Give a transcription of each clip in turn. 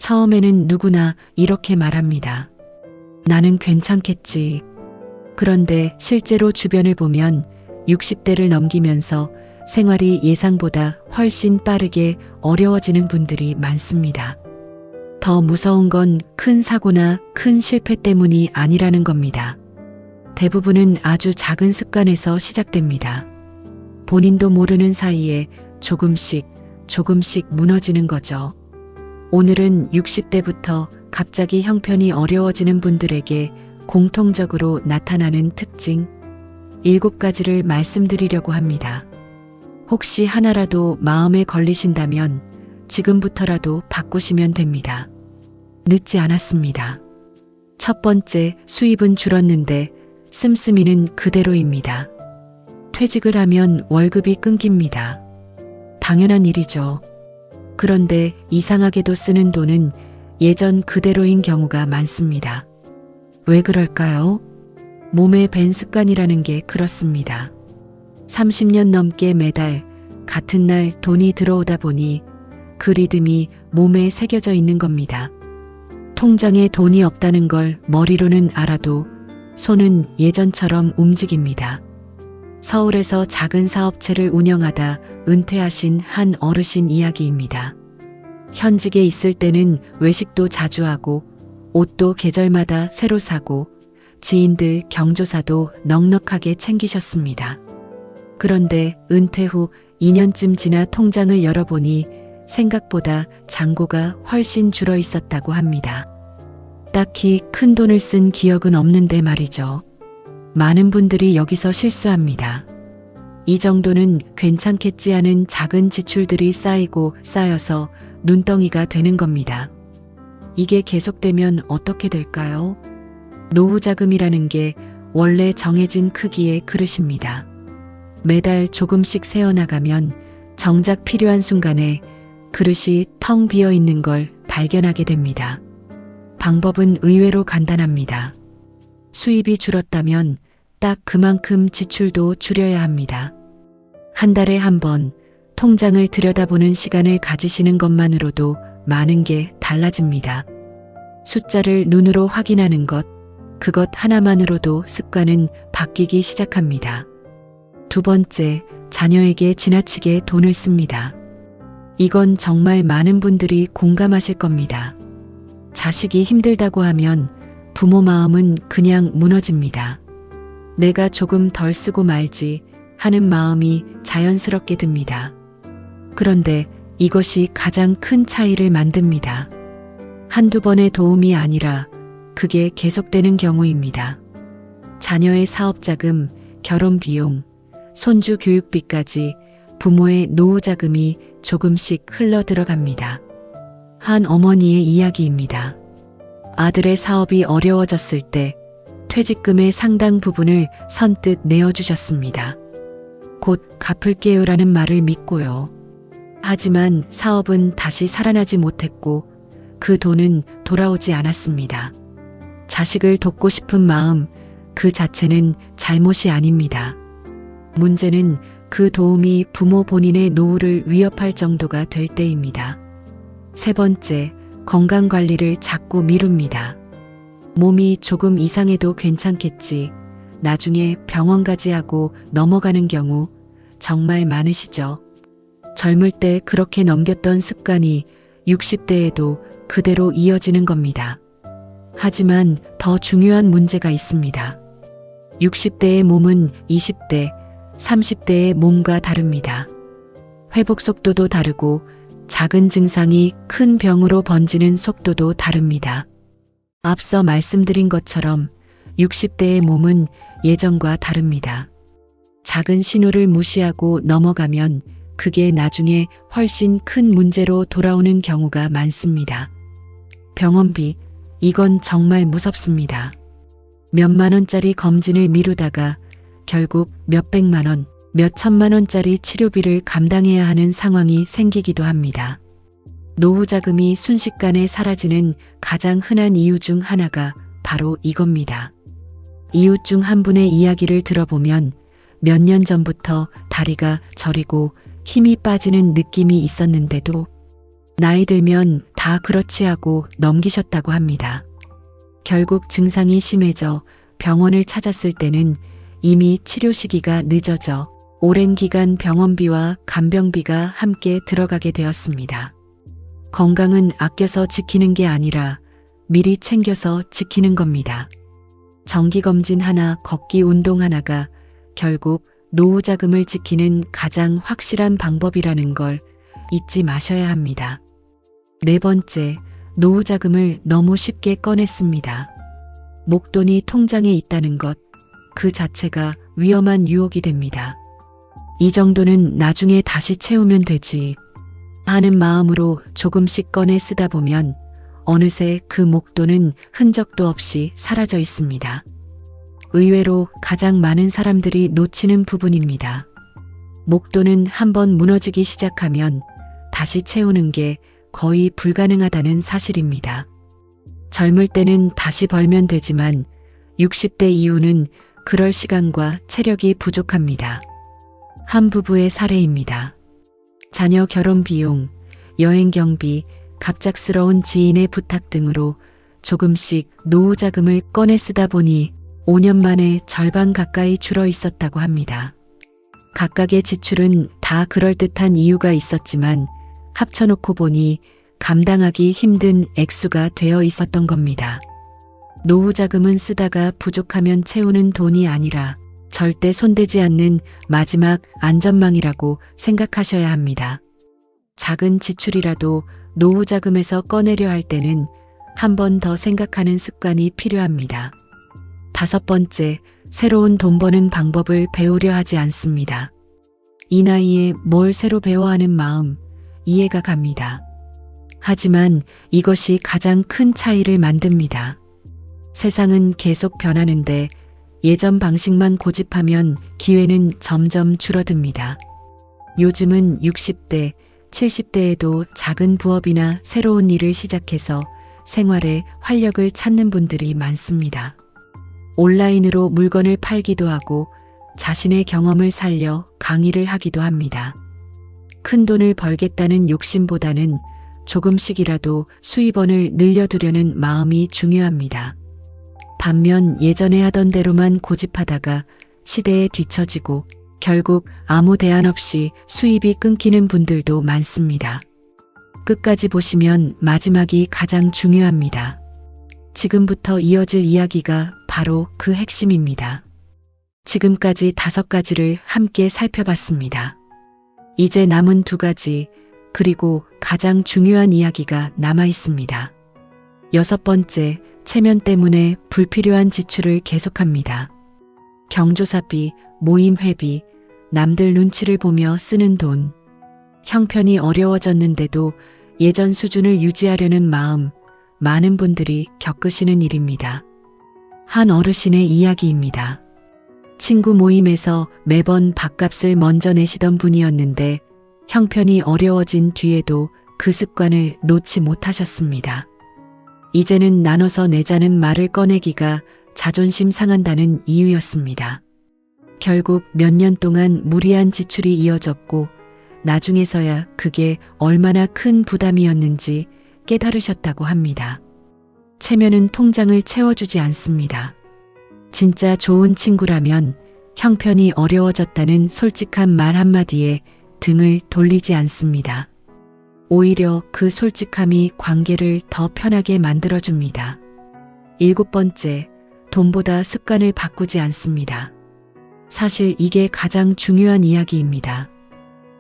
처음에는 누구나 이렇게 말합니다. 나는 괜찮겠지. 그런데 실제로 주변을 보면 60대를 넘기면서 생활이 예상보다 훨씬 빠르게 어려워지는 분들이 많습니다. 더 무서운 건 큰 사고나 큰 실패 때문이 아니라는 겁니다. 대부분은 아주 작은 습관에서 시작됩니다. 본인도 모르는 사이에 조금씩 무너지는 거죠. 오늘은 60대부터 갑자기 형편이 어려워지는 분들에게 공통적으로 나타나는 특징 7가지를 말씀드리려고 합니다. 혹시 하나라도 마음에 걸리신다면 지금부터라도 바꾸시면 됩니다. 늦지 않았습니다. 첫 번째, 수입은 줄었는데 씀씀이는 그대로입니다. 퇴직을 하면 월급이 끊깁니다. 당연한 일이죠. 그런데 이상하게도 쓰는 돈은 예전 그대로인 경우가 많습니다. 왜 그럴까요? 몸에 밴 습관이라는 게 그렇습니다. 30년 넘게 매달 같은 날 돈이 들어오다 보니 그 리듬이 몸에 새겨져 있는 겁니다. 통장에 돈이 없다는 걸 머리로는 알아도 손은 예전처럼 움직입니다. 서울에서 작은 사업체를 운영하다 은퇴하신 한 어르신 이야기입니다. 현직에 있을 때는 외식도 자주 하고 옷도 계절마다 새로 사고 지인들 경조사도 넉넉하게 챙기셨습니다. 그런데 은퇴 후 2년쯤 지나 통장을 열어보니 생각보다 잔고가 훨씬 줄어 있었다고 합니다. 딱히 큰 돈을 쓴 기억은 없는데 말이죠. 많은 분들이 여기서 실수합니다. 이 정도는 괜찮겠지 하는 작은 지출들이 쌓이고 쌓여서 눈덩이가 되는 겁니다. 이게 계속되면 어떻게 될까요? 노후 자금이라는 게 원래 정해진 크기의 그릇입니다. 매달 조금씩 세어나가면 정작 필요한 순간에 그릇이 텅 비어 있는 걸 발견하게 됩니다. 방법은 의외로 간단합니다. 수입이 줄었다면 딱 그만큼 지출도 줄여야 합니다. 한 달에 한 번 통장을 들여다보는 시간을 가지시는 것만으로도 많은 게 달라집니다. 숫자를 눈으로 확인하는 것, 그것 하나만으로도 습관은 바뀌기 시작합니다. 두 번째, 자녀에게 지나치게 돈을 씁니다. 이건 정말 많은 분들이 공감하실 겁니다. 자식이 힘들다고 하면 부모 마음은 그냥 무너집니다. 내가 조금 덜 쓰고 말지 하는 마음이 자연스럽게 듭니다. 그런데 이것이 가장 큰 차이를 만듭니다. 한두 번의 도움이 아니라 그게 계속되는 경우입니다. 자녀의 사업자금, 결혼비용, 손주 교육비까지 부모의 노후자금이 조금씩 흘러 들어갑니다. 한 어머니의 이야기입니다. 아들의 사업이 어려워졌을 때 퇴직금의 상당 부분을 선뜻 내어주셨습니다. 곧 갚을게요라는 말을 믿고요. 하지만 사업은 다시 살아나지 못했고 그 돈은 돌아오지 않았습니다. 자식을 돕고 싶은 마음 그 자체는 잘못이 아닙니다. 문제는 그 도움이 부모 본인의 노후를 위협할 정도가 될 때입니다. 세 번째, 건강관리를 자꾸 미룹니다. 몸이 조금 이상해도 괜찮겠지. 나중에 병원 가지 하고 넘어가는 경우 정말 많으시죠? 젊을 때 그렇게 넘겼던 습관이 60대에도 그대로 이어지는 겁니다. 하지만 더 중요한 문제가 있습니다. 60대의 몸은 20대, 30대의 몸과 다릅니다. 회복 속도도 다르고 작은 증상이 큰 병으로 번지는 속도도 다릅니다. 앞서 말씀드린 것처럼 60대의 몸은 예전과 다릅니다. 작은 신호를 무시하고 넘어가면 그게 나중에 훨씬 큰 문제로 돌아오는 경우가 많습니다. 병원비, 이건 정말 무섭습니다. 몇만 원짜리 검진을 미루다가 결국 몇백만 원, 몇천만 원짜리 치료비를 감당해야 하는 상황이 생기기도 합니다. 노후 자금이 순식간에 사라지는 가장 흔한 이유 중 하나가 바로 이겁니다. 이웃 중 한 분의 이야기를 들어보면 몇 년 전부터 다리가 저리고 힘이 빠지는 느낌이 있었는데도 나이 들면 다 그렇지 하고 넘기셨다고 합니다. 결국 증상이 심해져 병원을 찾았을 때는 이미 치료 시기가 늦어져 오랜 기간 병원비와 간병비가 함께 들어가게 되었습니다. 건강은 아껴서 지키는 게 아니라 미리 챙겨서 지키는 겁니다. 정기검진 하나, 걷기 운동 하나가 결국 노후 자금을 지키는 가장 확실한 방법이라는 걸 잊지 마셔야 합니다. 네 번째, 노후 자금을 너무 쉽게 꺼냈습니다. 목돈이 통장에 있다는 것, 그 자체가 위험한 유혹이 됩니다. 이 정도는 나중에 다시 채우면 되지 하는 마음으로 조금씩 꺼내 쓰다 보면 어느새 그 목돈은 흔적도 없이 사라져 있습니다. 의외로 가장 많은 사람들이 놓치는 부분입니다. 목돈은 한번 무너지기 시작하면 다시 채우는 게 거의 불가능하다는 사실입니다. 젊을 때는 다시 벌면 되지만 60대 이후는 그럴 시간과 체력이 부족합니다. 한 부부의 사례입니다. 자녀 결혼 비용, 여행 경비, 갑작스러운 지인의 부탁 등으로 조금씩 노후 자금을 꺼내 쓰다 보니 5년 만에 절반 가까이 줄어 있었다고 합니다. 각각의 지출은 다 그럴듯한 이유가 있었지만 합쳐놓고 보니 감당하기 힘든 액수가 되어 있었던 겁니다. 노후 자금은 쓰다가 부족하면 채우는 돈이 아니라 절대 손대지 않는 마지막 안전망이라고 생각하셔야 합니다. 작은 지출이라도 노후 자금에서 꺼내려 할 때는 한 번 더 생각하는 습관이 필요합니다. 다섯 번째, 새로운 돈 버는 방법을 배우려 하지 않습니다. 이 나이에 뭘 새로 배워야 하는 마음, 이해가 갑니다. 하지만 이것이 가장 큰 차이를 만듭니다. 세상은 계속 변하는데 예전 방식만 고집하면 기회는 점점 줄어듭니다. 요즘은 60대, 70대에도 작은 부업이나 새로운 일을 시작해서 생활에 활력을 찾는 분들이 많습니다. 온라인으로 물건을 팔기도 하고 자신의 경험을 살려 강의를 하기도 합니다. 큰 돈을 벌겠다는 욕심보다는 조금씩이라도 수입원을 늘려두려는 마음이 중요합니다. 반면 예전에 하던 대로만 고집하다가 시대에 뒤처지고 결국 아무 대안 없이 수입이 끊기는 분들도 많습니다. 끝까지 보시면 마지막이 가장 중요합니다. 지금부터 이어질 이야기가 바로 그 핵심입니다. 지금까지 5가지를 함께 살펴봤습니다. 이제 남은 2가지, 그리고 가장 중요한 이야기가 남아 있습니다. 6번째, 체면 때문에 불필요한 지출을 계속합니다. 경조사비, 모임 회비, 남들 눈치를 보며 쓰는 돈. 형편이 어려워졌는데도 예전 수준을 유지하려는 마음, 많은 분들이 겪으시는 일입니다. 한 어르신의 이야기입니다. 친구 모임에서 매번 밥값을 먼저 내시던 분이었는데 형편이 어려워진 뒤에도 그 습관을 놓지 못하셨습니다. 이제는 나눠서 내자는 말을 꺼내기가 자존심 상한다는 이유였습니다. 결국 몇 년 동안 무리한 지출이 이어졌고 나중에서야 그게 얼마나 큰 부담이었는지 깨달으셨다고 합니다. 체면은 통장을 채워주지 않습니다. 진짜 좋은 친구라면 형편이 어려워졌다는 솔직한 말 한마디에 등을 돌리지 않습니다. 오히려 그 솔직함이 관계를 더 편하게 만들어줍니다. 7번째, 돈보다 습관을 바꾸지 않습니다. 사실 이게 가장 중요한 이야기입니다.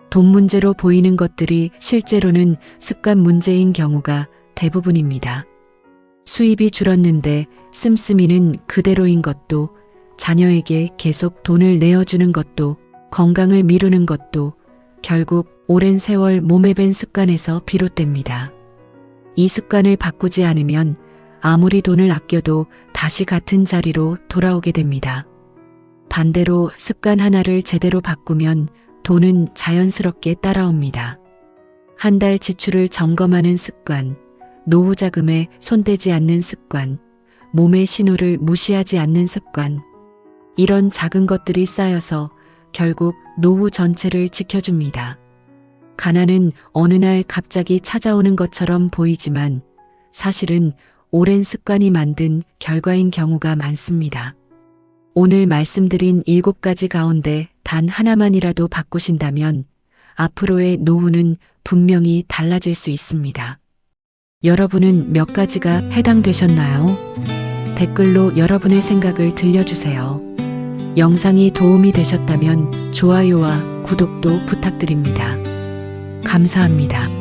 돈 문제로 보이는 것들이 실제로는 습관 문제인 경우가 대부분입니다. 수입이 줄었는데 씀씀이는 그대로인 것도, 자녀에게 계속 돈을 내어주는 것도, 건강을 미루는 것도 결국 오랜 세월 몸에 밴 습관에서 비롯됩니다. 이 습관을 바꾸지 않으면 아무리 돈을 아껴도 다시 같은 자리로 돌아오게 됩니다. 반대로 습관 하나를 제대로 바꾸면 돈은 자연스럽게 따라옵니다. 한 달 지출을 점검하는 습관, 노후 자금에 손대지 않는 습관, 몸의 신호를 무시하지 않는 습관. 이런 작은 것들이 쌓여서 결국 노후 전체를 지켜줍니다. 가난은 어느 날 갑자기 찾아오는 것처럼 보이지만 사실은 오랜 습관이 만든 결과인 경우가 많습니다. 오늘 말씀드린 7가지 가운데 단 하나만이라도 바꾸신다면 앞으로의 노후는 분명히 달라질 수 있습니다. 여러분은 몇 가지가 해당되셨나요? 댓글로 여러분의 생각을 들려주세요. 영상이 도움이 되셨다면 좋아요와 구독도 부탁드립니다. 감사합니다.